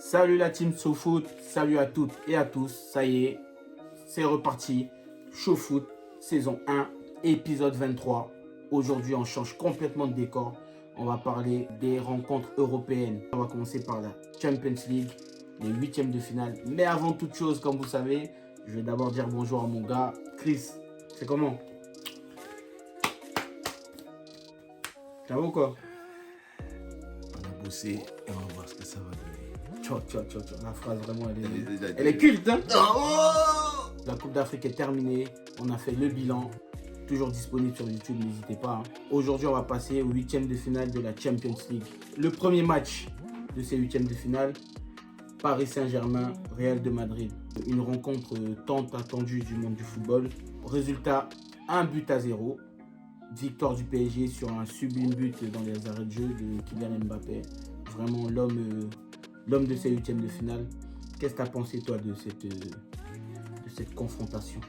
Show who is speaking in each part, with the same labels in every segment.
Speaker 1: Salut la team SoFoot, salut à toutes et à tous, ça y est, c'est reparti, SoFoot, saison 1, épisode 23. Aujourd'hui on change complètement de décor, on va parler des rencontres européennes. On va commencer par la Champions League, les huitièmes de finale. Mais avant toute chose, comme vous savez, je vais d'abord dire bonjour à mon gars, Chris, c'est comment? Ça va ou quoi?
Speaker 2: On a bossé et on va voir ce que ça va donner.
Speaker 1: La phrase vraiment elle est culte hein.
Speaker 2: Oh,
Speaker 1: La Coupe d'Afrique est terminée, on a fait le bilan, toujours disponible sur YouTube, n'hésitez pas. Aujourd'hui on va passer aux huitièmes de finale de la Champions League. Le premier match de ces huitièmes de finale, Paris Saint-Germain, Real de Madrid. Une rencontre tant attendue du monde du football. Résultat, 1-0. Victoire du PSG sur un sublime but dans les arrêts de jeu de Kylian Mbappé. Vraiment l'homme de ces huitièmes de finale. Qu'est-ce que tu as pensé toi de cette confrontation?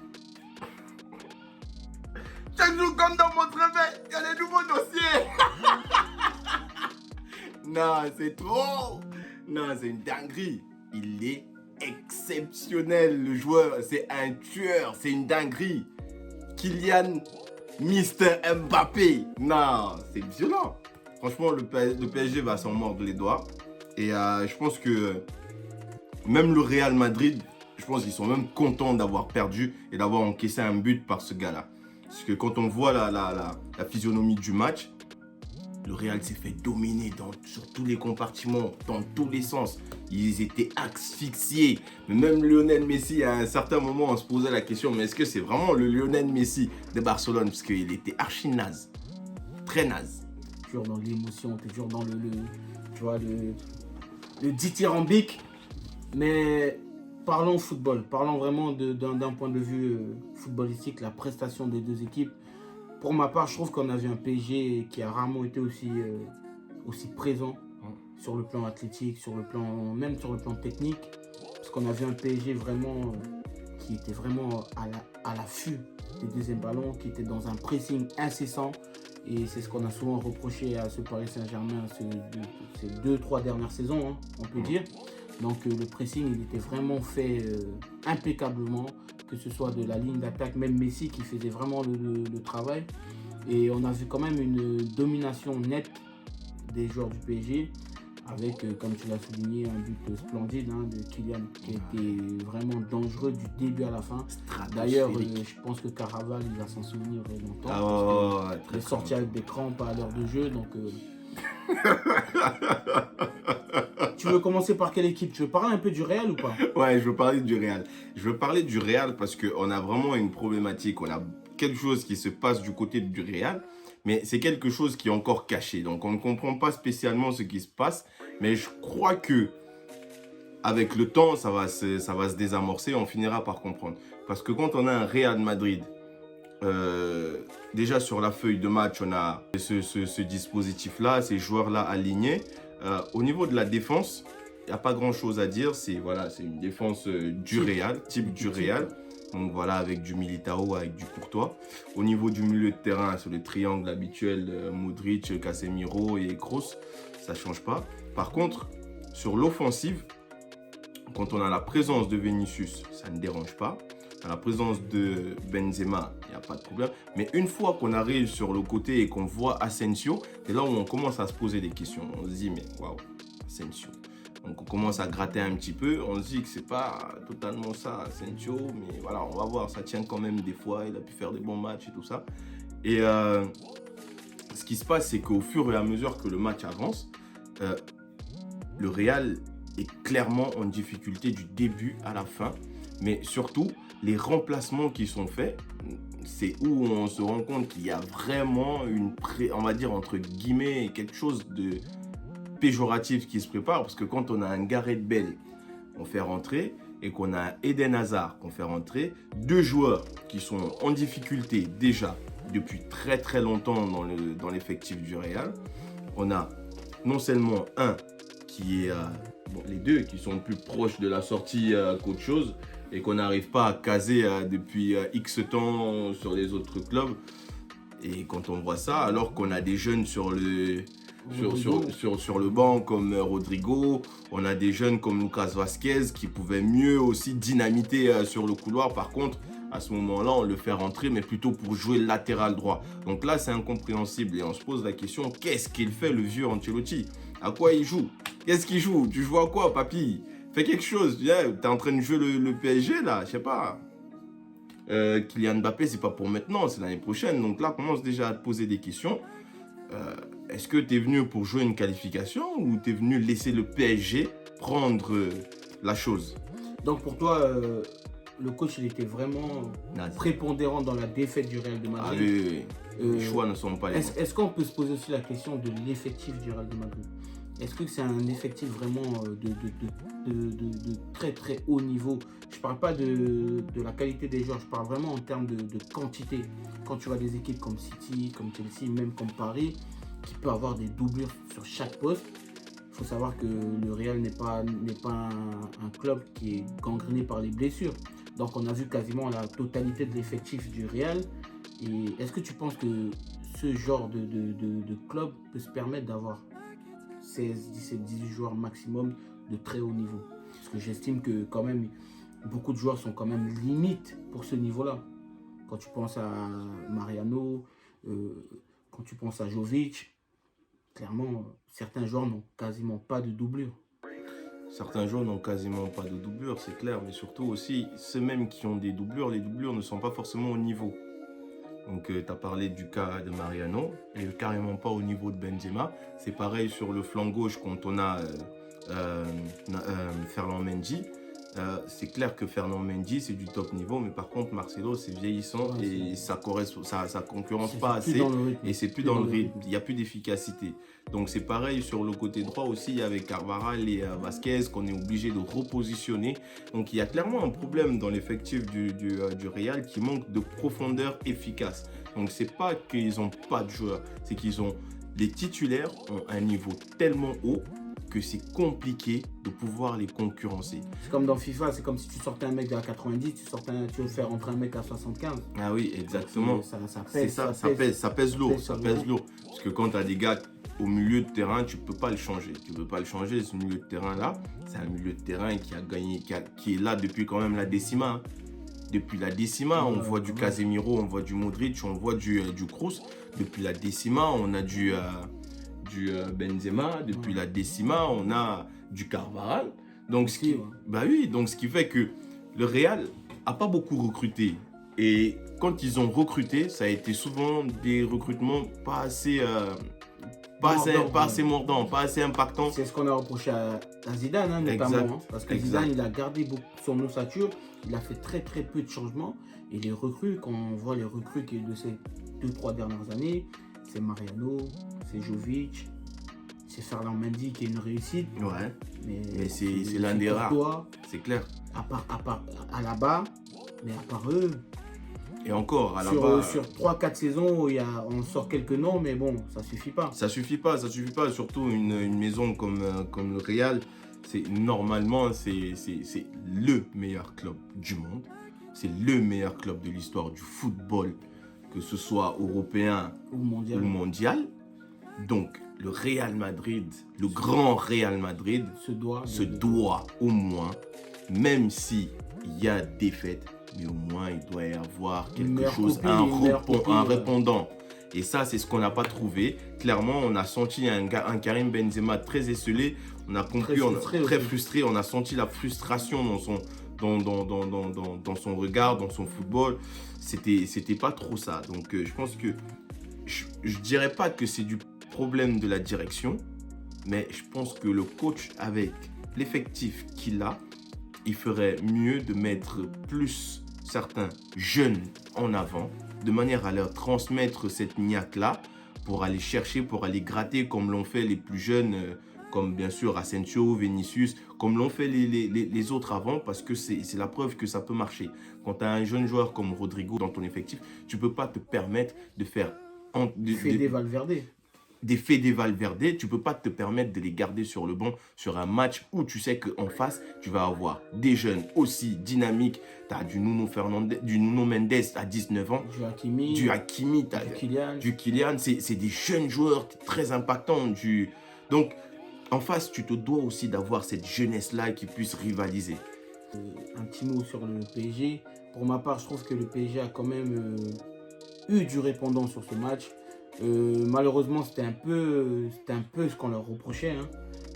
Speaker 2: chaque jour comme dans mon travail, il y a des nouveaux dossiers. Non, c'est trop. Non, c'est une dinguerie. Il est exceptionnel, le joueur. C'est un tueur, c'est une dinguerie. Kylian Mister Mbappé. Non, c'est violent. Franchement, le PSG va s'en mordre les doigts. Et je pense que même le Real Madrid, je pense qu'ils sont même contents d'avoir perdu et d'avoir encaissé un but par ce gars-là. Parce que quand on voit la physionomie du match, le Real s'est fait dominer sur tous les compartiments, dans tous les sens. Ils étaient asphyxiés. Mais même Lionel Messi, à un certain moment, on se posait la question, mais est-ce que c'est vraiment le Lionel Messi de Barcelone? Parce qu'il était archi naze. Très naze.
Speaker 1: Toujours dans l'émotion, toujours dans tu vois, le dithyrambique. Mais parlons football, parlons vraiment d'un point de vue footballistique, la prestation des deux équipes. Pour ma part, je trouve qu'on a vu un PSG qui a rarement été aussi présent sur le plan athlétique, même sur le plan technique. Parce qu'on a vu un PSG vraiment qui était vraiment à l'affût des deuxièmes ballons, qui était dans un pressing incessant. Et c'est ce qu'on a souvent reproché à ce Paris Saint-Germain ces 2-3 dernières saisons, hein, on peut dire. Donc le pressing, il était vraiment fait impeccablement, que ce soit de la ligne d'attaque, même Messi qui faisait vraiment le travail. Et on a vu quand même une domination nette des joueurs du PSG, avec, comme tu l'as souligné, un but splendide de Kylian, qui était vraiment dangereux du début à la fin. D'ailleurs, je pense que Caraval, il va s'en souvenir longtemps. Il est sorti avec des crampes à l'heure de jeu, donc... Tu veux commencer par quelle équipe? Tu veux parler un peu du Real ou pas?
Speaker 2: Ouais, je veux parler du Real. Je veux parler du Real parce qu'on a vraiment une problématique. On a quelque chose qui se passe du côté du Real, mais c'est quelque chose qui est encore caché. Donc, on ne comprend pas spécialement ce qui se passe. Mais je crois que avec le temps, ça va se désamorcer. On finira par comprendre. Parce que quand on a un Real Madrid, déjà sur la feuille de match, on a ce dispositif-là, ces joueurs-là alignés. Au niveau de la défense, il n'y a pas grand-chose à dire. C'est une défense du Real, type du Real. Donc voilà, avec du Militao, avec du Courtois. Au niveau du milieu de terrain, c'est le triangle habituel, Modric, Casemiro et Kroos. Ça ne change pas. Par contre, sur l'offensive, quand on a la présence de Vinicius, ça ne dérange pas. À la présence de Benzema, il n'y a pas de problème. Mais une fois qu'on arrive sur le côté et qu'on voit Asensio, c'est là où on commence à se poser des questions. On se dit, mais waouh, Asensio. Donc on commence à gratter un petit peu. On se dit que c'est pas totalement ça, Asensio. Mais voilà, on va voir. Ça tient quand même des fois. Il a pu faire des bons matchs et tout ça. Et ce qui se passe, c'est qu'au fur et à mesure que le match avance, le Real est clairement en difficulté du début à la fin. Mais surtout, les remplacements qui sont faits, c'est où on se rend compte qu'il y a vraiment on va dire entre guillemets, quelque chose de péjoratif qui se prépare. Parce que quand on a un Gareth Bale qu'on fait rentrer et qu'on a un Eden Hazard qu'on fait rentrer, deux joueurs qui sont en difficulté déjà depuis très très longtemps dans l'effectif du Real. On a non seulement un qui est... les deux qui sont plus proches de la sortie qu'autre chose et qu'on n'arrive pas à caser depuis X temps sur les autres clubs. Et quand on voit ça, alors qu'on a des jeunes sur le sur le banc comme Rodrigo. On a des jeunes comme Lucas Vazquez qui pouvaient mieux aussi dynamiter sur le couloir. Par contre, à ce moment-là, on le fait rentrer, mais plutôt pour jouer latéral droit. Donc là, c'est incompréhensible. Et on se pose la question, qu'est-ce qu'il fait le vieux Ancelotti? À quoi il joue? Qu'est-ce qu'il joue? Tu joues à quoi, papy? Fais quelque chose. Tu es en train de jouer le PSG, là, je sais pas. Kylian Mbappé, c'est pas pour maintenant, c'est l'année prochaine. Donc là, commence déjà à te poser des questions. Est-ce que tu es venu pour jouer une qualification ou tu es venu laisser le PSG prendre la chose?
Speaker 1: Donc pour toi, le coach, il était vraiment prépondérant dans la défaite du Real de Madrid.
Speaker 2: Ah oui. Les choix ne sont pas les mêmes.
Speaker 1: Est-ce qu'on peut se poser aussi la question de l'effectif du Real de Madrid? Est-ce que c'est un effectif vraiment de très très haut niveau? Je ne parle pas de la qualité des joueurs, je parle vraiment en termes de quantité. Quand tu vois des équipes comme City, comme Chelsea, même comme Paris, qui peut avoir des doublures sur chaque poste, il faut savoir que le Real n'est pas un club qui est gangréné par les blessures. Donc on a vu quasiment la totalité de l'effectif du Real. Et est-ce que tu penses que ce genre de club peut se permettre d'avoir 16, 17, 18 joueurs maximum de très haut niveau? Parce que j'estime que quand même, beaucoup de joueurs sont quand même limites pour ce niveau-là. Quand tu penses à Mariano, quand tu penses à Jovic, clairement, certains joueurs n'ont quasiment pas de doublure.
Speaker 2: Certains joueurs n'ont quasiment pas de doublure, c'est clair. Mais surtout aussi, ceux mêmes qui ont des doublures, les doublures ne sont pas forcément au niveau. Donc, tu as parlé du cas de Mariano, et carrément pas au niveau de Benzema. C'est pareil sur le flanc gauche quand on a Ferland Mendy. C'est clair que Ferland Mendy, c'est du top niveau, mais par contre, Marcelo, c'est vieillissant et ça concurrence pas assez. Et c'est plus dans le rythme, il n'y a plus d'efficacité. Donc, c'est pareil sur le côté droit aussi avec Carvajal et Vasquez qu'on est obligé de repositionner. Donc, il y a clairement un problème dans l'effectif du Real qui manque de profondeur efficace. Donc, c'est pas qu'ils n'ont pas de joueurs, c'est qu'ils ont les titulaires ont un niveau tellement haut que c'est compliqué de pouvoir les concurrencer.
Speaker 1: C'est comme dans FIFA, c'est comme si tu sortais un mec à 90, tu veux faire rentrer un mec à 75.
Speaker 2: Ah oui, exactement.
Speaker 1: Ça pèse.
Speaker 2: Ça pèse lourd. Parce que quand tu as des gars au milieu de terrain, tu peux pas le changer. Tu peux pas le changer, ce milieu de terrain-là. C'est un milieu de terrain qui a gagné, qui est là depuis quand même la décima. Depuis la décima, on voit du Casemiro, on voit du Modric, on voit du Kroos. Depuis la décima, on a du Benzema. Depuis la décima, on a du Carvajal. Donc, ce qui fait que le Real a pas beaucoup recruté. Et quand ils ont recruté, ça a été souvent des recrutements pas assez mordants, pas assez impactants.
Speaker 1: C'est ce qu'on a reproché à Zidane, notamment. Parce que Zidane, il a gardé son ossature, il a fait très très peu de changements. Et les recrues, quand on voit les recrues de ces 2-3 dernières années, c'est Mariano, c'est Jovic, c'est Ferland Mendy qui est une réussite.
Speaker 2: Ouais, mais c'est l'un des rares, c'est clair.
Speaker 1: À part Alaba, mais à part eux...
Speaker 2: Et encore, Alaba...
Speaker 1: Sur 3-4 saisons, on sort quelques noms, mais bon, ça suffit pas.
Speaker 2: Ça suffit pas. Surtout une maison comme le Real, normalement, c'est le meilleur club du monde. C'est le meilleur club de l'histoire du football, que ce soit européen ou mondial. Donc, le Real Madrid, le grand Real Madrid, se doit au moins, même s'il y a défaite, mais au moins il doit y avoir quelque chose, un répondant. Et ça, c'est ce qu'on n'a pas trouvé. Clairement, on a senti un Karim Benzema très esselé. On a compris, très frustré. On a senti la frustration dans son regard, dans son football. C'était pas trop ça. Donc, je pense que je dirais pas que c'est du problème de la direction, mais je pense que le coach, avec l'effectif qu'il a, il ferait mieux de mettre plus certains jeunes en avant, de manière à leur transmettre cette niaque-là, pour aller chercher, pour aller gratter, comme l'ont fait les plus jeunes, comme bien sûr Asensio, Vinicius, comme l'ont fait les autres avant, parce que c'est la preuve que ça peut marcher. Quand tu as un jeune joueur comme Rodrigo dans ton effectif, tu ne peux pas te permettre de faire...
Speaker 1: Fede Valverde.
Speaker 2: des Fede Valverde, tu ne peux pas te permettre de les garder sur le banc sur un match où tu sais qu'en face, tu vas avoir des jeunes aussi dynamiques. Tu as du Nuno Mendes à 19 ans, du Hakimi, du Kylian. C'est des jeunes joueurs très impactants. Donc, en face, tu te dois aussi d'avoir cette jeunesse-là qui puisse rivaliser.
Speaker 1: Un petit mot sur le PSG. Pour ma part, je trouve que le PSG a quand même eu du répondant sur ce match. Malheureusement, c'était un peu ce qu'on leur reprochait, hein,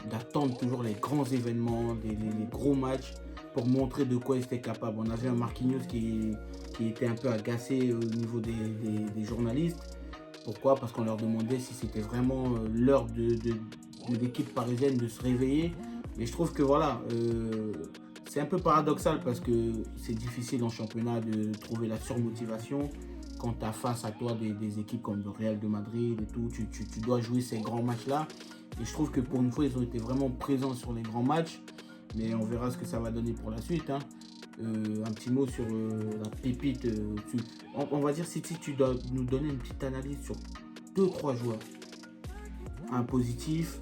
Speaker 1: d'attendre toujours les grands événements, les gros matchs pour montrer de quoi ils étaient capables. On avait un Marquinhos qui était un peu agacé au niveau des journalistes. Pourquoi? Parce qu'on leur demandait si c'était vraiment l'heure de l'équipe parisienne de se réveiller. Mais je trouve que voilà, c'est un peu paradoxal parce que c'est difficile en championnat de trouver la surmotivation. Quand tu as face à toi des équipes comme le Real de Madrid et tout, tu dois jouer ces grands matchs-là. Et je trouve que pour une fois, ils ont été vraiment présents sur les grands matchs. Mais on verra ce que ça va donner pour la suite, hein. Un petit mot sur la pépite. On va dire, si tu dois nous donner une petite analyse sur 2-3 joueurs. Un positif,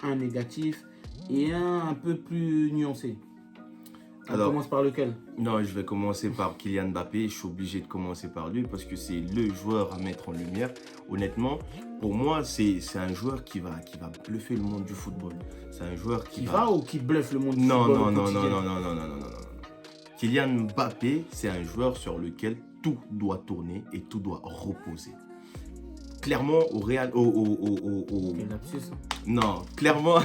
Speaker 1: un négatif et un peu plus nuancé. On commence par lequel?
Speaker 2: Non, je vais commencer par Kylian Mbappé. Je suis obligé de commencer par lui parce que c'est le joueur à mettre en lumière. Honnêtement, pour moi, c'est un joueur qui va bluffer le monde du football. C'est un joueur qui va
Speaker 1: ou qui bluffe le monde du football?
Speaker 2: Non. Kylian Mbappé, c'est un joueur sur lequel tout doit tourner et tout doit reposer. Clairement, au Real...
Speaker 1: Quel lapsus, hein.
Speaker 2: Non, clairement...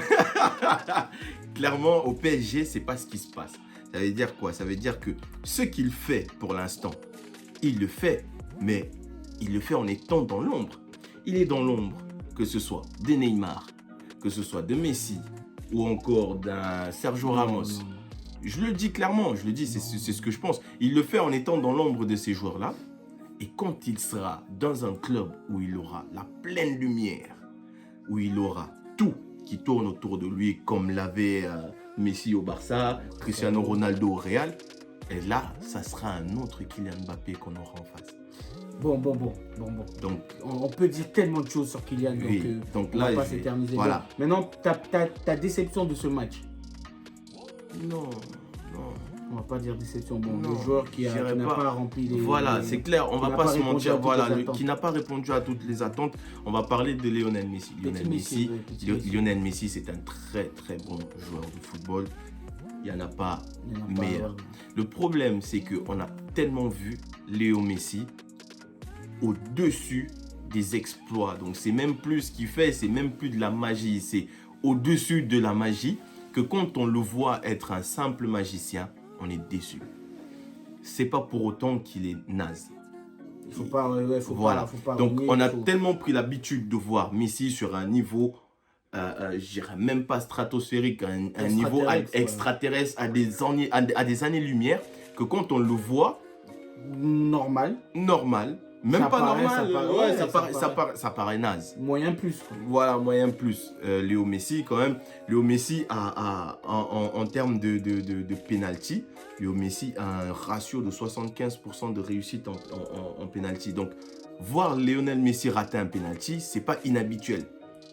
Speaker 2: clairement, au PSG, c'est pas ce qui se passe. Ça veut dire quoi? Ça veut dire que ce qu'il fait pour l'instant, il le fait, mais il le fait en étant dans l'ombre. Il est dans l'ombre, que ce soit de Neymar, que ce soit de Messi, ou encore d'un Sergio Ramos. Je le dis clairement, c'est ce que je pense. Il le fait en étant dans l'ombre de ces joueurs-là. Et quand il sera dans un club où il aura la pleine lumière, où il aura tout qui tourne autour de lui, comme l'avait Messi au Barça, Cristiano Ronaldo au Real, et là, ça sera un autre Kylian Mbappé qu'on aura en face.
Speaker 1: Bon. Donc, on peut dire tellement de choses sur Kylian, donc là, on va pas s'éterniser. Voilà. Maintenant, ta déception de ce match?
Speaker 2: Non.
Speaker 1: On va pas dire déception. Bon, le joueur qui n'a pas rempli les...
Speaker 2: Voilà, c'est clair, on va pas se mentir. Voilà, qui n'a pas répondu à toutes les attentes. On va parler de Lionel Messi. Lionel Messi, c'est un très très bon joueur de football. Il n'y en a pas meilleur. Le problème, c'est qu'on a tellement vu Léo Messi au-dessus des exploits. Donc, c'est même plus ce qu'il fait, c'est même plus de la magie. C'est au-dessus de la magie que quand on le voit être un simple magicien, on est déçu. C'est pas pour autant qu'il est naze.
Speaker 1: Faut pas
Speaker 2: Donc, on a tellement pris l'habitude de voir Messi sur un niveau, je dirais même pas stratosphérique, un niveau extraterrestre à des années-lumière, que quand on le voit...
Speaker 1: Normal.
Speaker 2: Même ça pas paraît, normal, ça paraît naze.
Speaker 1: Moyen plus.
Speaker 2: Voilà, moyen plus. Léo Messi, quand même. Léo Messi, en termes de penalty, Léo Messi a un ratio de 75% de réussite en penalty. Donc, voir Lionel Messi rater un penalty, c'est pas inhabituel.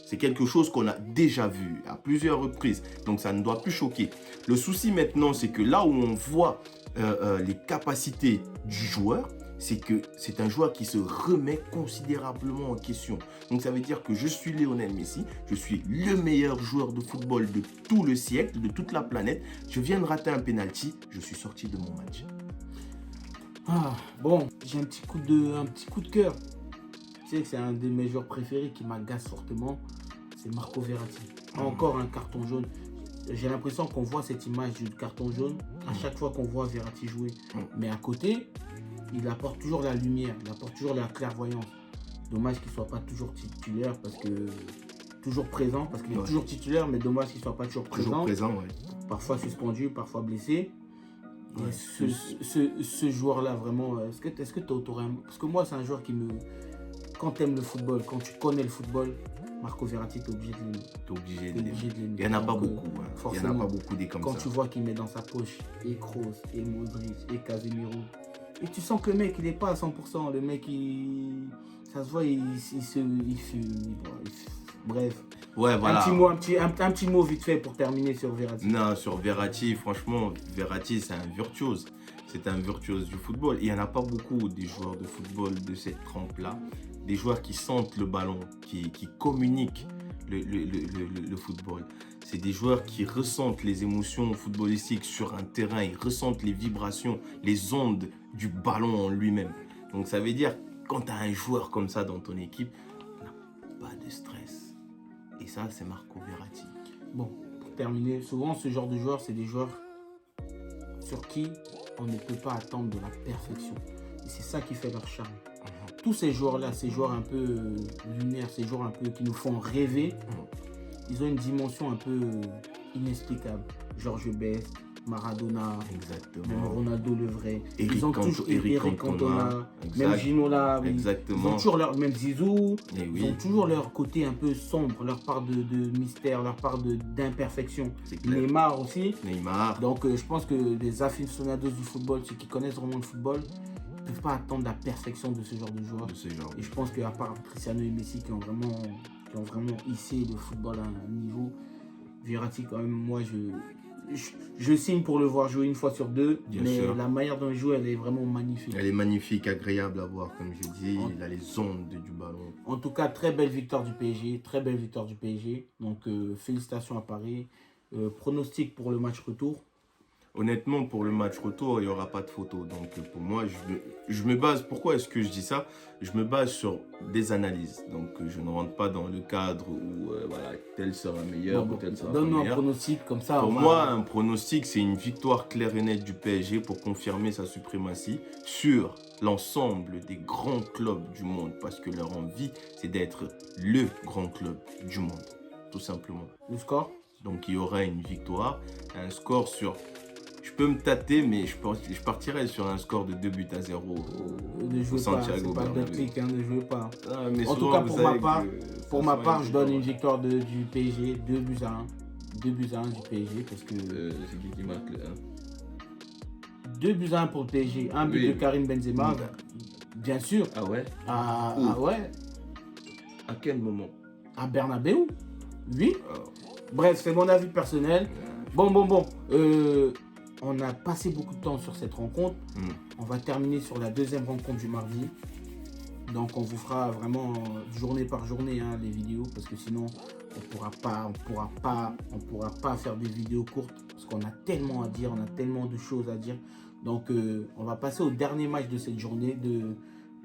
Speaker 2: C'est quelque chose qu'on a déjà vu à plusieurs reprises. Donc, ça ne doit plus choquer. Le souci maintenant, c'est que là où on voit les capacités du joueur, c'est que c'est un joueur qui se remet considérablement en question. Donc ça veut dire que je suis Lionel Messi, je suis le meilleur joueur de football de tout le siècle, de toute la planète. Je viens de rater un penalty, je suis sorti de mon match.
Speaker 1: Bon, j'ai un petit coup de cœur. Tu sais que c'est un de mes joueurs préférés qui m'agace fortement, c'est Marco Verratti. Encore un carton jaune. J'ai l'impression qu'on voit cette image du carton jaune à chaque fois qu'on voit Verratti jouer. Mais à côté, il apporte toujours la lumière, il apporte toujours la clairvoyance. Dommage qu'il ne soit pas toujours titulaire parce que toujours présent, parce qu'il est toujours titulaire, mais dommage qu'il ne soit pas toujours présent.
Speaker 2: Toujours présent, ouais.
Speaker 1: Parfois suspendu, parfois blessé. Ouais. Ce joueur-là, vraiment, est-ce que tu aurais... Parce que moi, c'est un joueur qui me... Quand tu aimes le football, quand tu connais le football, Marco Verratti, tu es obligé de l'aimer.
Speaker 2: Tu es obligé de l'aimer. Il n'y en a pas beaucoup. Il n'y en a pas beaucoup des comme ça.
Speaker 1: Quand tu vois qu'il met dans sa poche et Kroos, et Modric, et Casemiro, Et tu sens que le mec, il n'est pas à 100%. Le mec, ça se voit, bref.
Speaker 2: Ouais, voilà.
Speaker 1: Un petit mot vite fait pour terminer sur Verratti.
Speaker 2: Non, sur Verratti, franchement, Verratti, c'est un virtuose. C'est un virtuose du football. Il n'y en a pas beaucoup des joueurs de football de cette trempe-là. Des joueurs qui sentent le ballon, qui communiquent le football. C'est des joueurs qui ressentent les émotions footballistiques sur un terrain. Ils ressentent les vibrations, les ondes du ballon en lui-même. Donc ça veut dire, quand tu as un joueur comme ça dans ton équipe, tu n'as pas de stress. Et ça, c'est Marco Verratti.
Speaker 1: Bon, pour terminer, souvent ce genre de joueurs, c'est des joueurs sur qui on ne peut pas attendre de la perfection. Et c'est ça qui fait leur charme. Tous ces joueurs-là, ces joueurs un peu lunaires, ces joueurs un peu qui nous font rêver, ils ont une dimension un peu inexplicable. Georges Best, Maradona, même Ronaldo le vrai. Ils ont toujours Eric Cantona, même Ginola,
Speaker 2: exactement.
Speaker 1: Ils ont toujours leur, même Zizou,
Speaker 2: ils
Speaker 1: ont toujours leur côté un peu sombre, leur part de mystère, leur part d'imperfection. Neymar aussi. Donc je pense que les aficionados du football, ceux qui connaissent vraiment le football, ne peuvent pas attendre la perfection de ce genre de joueurs. Et je pense qu'à part Cristiano et Messi qui ont vraiment hissé le football à un niveau, Verratti quand même, moi je signe pour le voir jouer une fois sur deux, mais la manière dont il joue, elle est vraiment magnifique.
Speaker 2: Elle est magnifique, agréable à voir, comme je dis. Il a les ondes du ballon.
Speaker 1: En tout cas, très belle victoire du PSG, très belle victoire du PSG. Donc félicitations à Paris. Pronostic pour le match retour.
Speaker 2: Honnêtement, pour le match retour, il n'y aura pas de photo. Donc, pour moi, je me base... Pourquoi est-ce que je dis ça? Je me base sur des analyses. Donc, je ne rentre pas dans le cadre où, voilà, tel sera meilleur ou tel sera pas meilleur.
Speaker 1: Donne-nous un pronostic comme ça.
Speaker 2: Pour moi, un pronostic, c'est une victoire claire et nette du PSG pour confirmer sa suprématie sur l'ensemble des grands clubs du monde. Parce que leur envie, c'est d'être le grand club du monde. Tout simplement.
Speaker 1: Le score?
Speaker 2: Donc, il y aura une victoire. Un score sur... Je peux me tâter, mais je partirais sur un score de 2-0 au Santiago Bernabéu.
Speaker 1: Ne jouez pas.
Speaker 2: Ah, mais
Speaker 1: en tout cas, pour ma part, je donne une victoire du PSG, 2-1. 2-1 du PSG, parce que...
Speaker 2: c'est qui marque le
Speaker 1: 1 2-1 pour le PSG, un but de Karim Benzema, bien sûr.
Speaker 2: Ah ouais?
Speaker 1: Ah ouais.
Speaker 2: À quel moment?
Speaker 1: À Bernabéu, oui. Bref, c'est mon avis personnel. Bon. On a passé beaucoup de temps sur cette rencontre. On va terminer sur la deuxième rencontre du mardi. Donc on vous fera vraiment journée par journée les vidéos, parce que sinon on pourra pas faire des vidéos courtes, parce qu'on a tellement à dire, on a tellement de choses à dire. Donc on va passer au dernier match de cette journée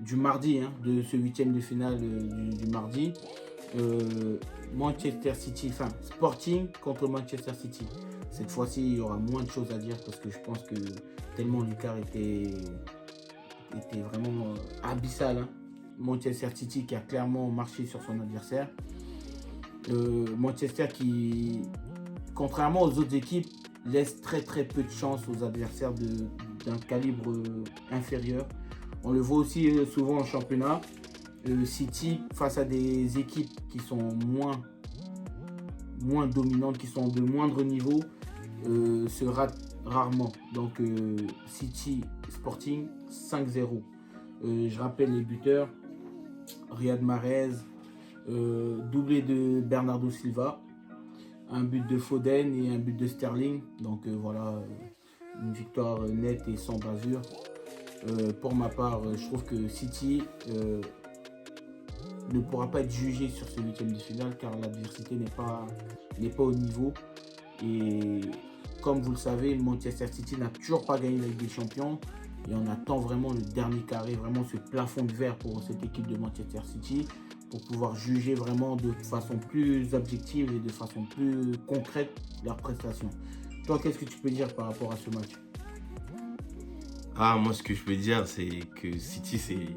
Speaker 1: du mardi, de ce 8e de finale du mardi. Manchester City, Sporting contre Manchester City. Cette fois-ci, il y aura moins de choses à dire, parce que je pense que tellement l'écart était vraiment abyssal. Manchester City qui a clairement marché sur son adversaire. Manchester qui, contrairement aux autres équipes, laisse très peu de chance aux adversaires d'un calibre inférieur. On le voit aussi souvent en championnat. City, face à des équipes qui sont moins dominantes, qui sont de moindre niveau, se rate rarement. Donc City Sporting 5-0. Je rappelle les buteurs: Riyad Mahrez, doublé de Bernardo Silva, un but de Foden et un but de Sterling. Donc voilà, une victoire nette et sans bavure. Pour ma part, je trouve que City ne pourra pas être jugé sur ce 8e de finale, car l'adversité n'est pas au niveau. Et comme vous le savez, Manchester City n'a toujours pas gagné la Ligue des Champions, et on attend vraiment le dernier carré, vraiment ce plafond de verre pour cette équipe de Manchester City, pour pouvoir juger vraiment de façon plus objective et de façon plus concrète leurs prestations. Toi, qu'est-ce que tu peux dire par rapport à ce match?
Speaker 2: Moi, ce que je peux dire, c'est que City, c'est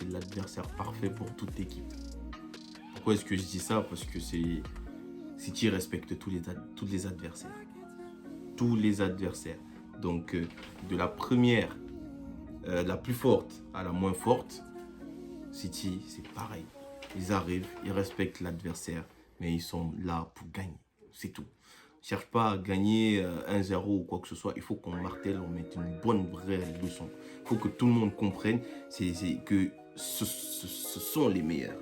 Speaker 2: l'adversaire parfait pour toute équipe. Pourquoi est-ce que je dis ça? Parce que City respecte tous les adversaires. Tous les adversaires. Donc, de la première, la plus forte à la moins forte, City, c'est pareil. Ils arrivent, ils respectent l'adversaire, mais ils sont là pour gagner. C'est tout. cherche pas à gagner 1-0 ou quoi que ce soit. Il faut qu'on martèle, on mette une bonne vraie leçon. Il faut que tout le monde comprenne que ce sont les meilleurs.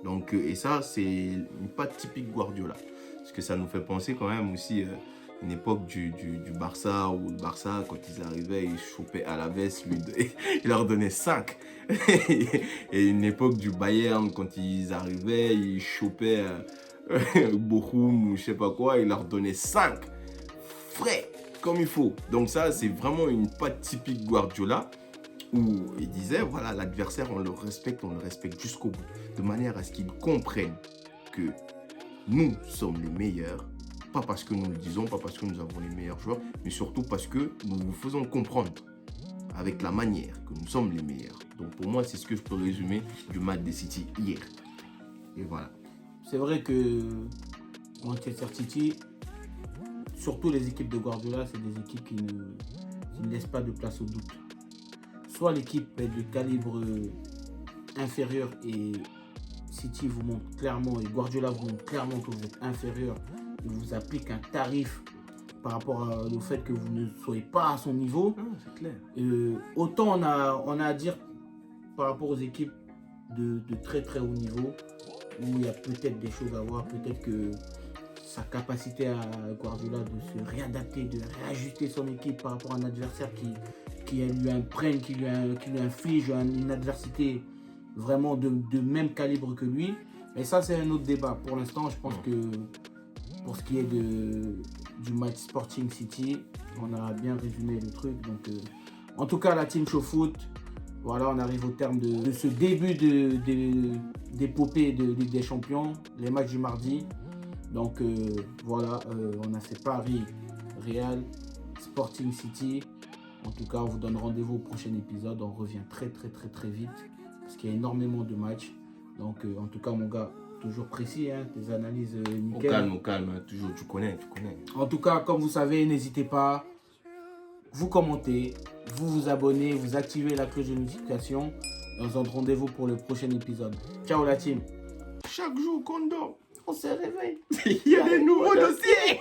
Speaker 2: Donc, et ça, c'est pas typique Guardiola. Parce que ça nous fait penser quand même aussi une époque du Barça, où le Barça, quand ils arrivaient, ils chopaient Alaves, il leur donnait 5. Et une époque du Bayern, quand ils arrivaient, ils chopaient Bochum ou je sais pas quoi, il leur donnait 5. Frais, comme il faut. Donc ça, c'est vraiment une patte typique Guardiola, où il disait, voilà, l'adversaire, on le respecte jusqu'au bout. De manière à ce qu'ils comprennent que nous sommes les meilleurs. Pas parce que nous le disons, pas parce que nous avons les meilleurs joueurs, mais surtout parce que nous vous faisons comprendre avec la manière que nous sommes les meilleurs. Donc pour moi, c'est ce que je peux résumer du match des City hier. Et voilà.
Speaker 1: C'est vrai que Manchester City, surtout les équipes de Guardiola, c'est des équipes qui ne laissent pas de place au doute. Soit l'équipe est de calibre inférieur et City vous montre clairement, et Guardiola vous montre clairement que vous êtes inférieur, il vous applique un tarif par rapport au fait que vous ne soyez pas à son niveau.
Speaker 2: C'est clair.
Speaker 1: Autant on a à dire par rapport aux équipes de très très haut niveau, où il y a peut-être des choses à voir, peut-être que sa capacité à Guardiola de se réadapter, de réajuster son équipe par rapport à un adversaire qui lui imprègne, qui lui inflige une adversité vraiment de même calibre que lui. Et ça, c'est un autre débat. Pour l'instant, je pense que pour ce qui est du match Sporting City, on a bien résumé le truc. Donc, en tout cas, la team Show Foot, voilà, on arrive au terme de ce début d'épopée de Ligue des Champions, les matchs du mardi. Donc, voilà, on a fait Paris, Real, Sporting City. En tout cas, on vous donne rendez-vous au prochain épisode. On revient très vite parce qu'il y a énormément de matchs. Donc, en tout cas, mon gars, toujours précis, hein, tes analyses nickel.
Speaker 2: Au calme, hein, toujours, tu connais.
Speaker 1: En tout cas, comme vous savez, n'hésitez pas, vous commentez, vous abonnez, vous activez la cloche de notification. Et on se donne rendez-vous pour le prochain épisode. Ciao la team.
Speaker 2: Chaque jour qu'on dort,
Speaker 1: On se réveille.
Speaker 2: il y a des nouveaux dossiers.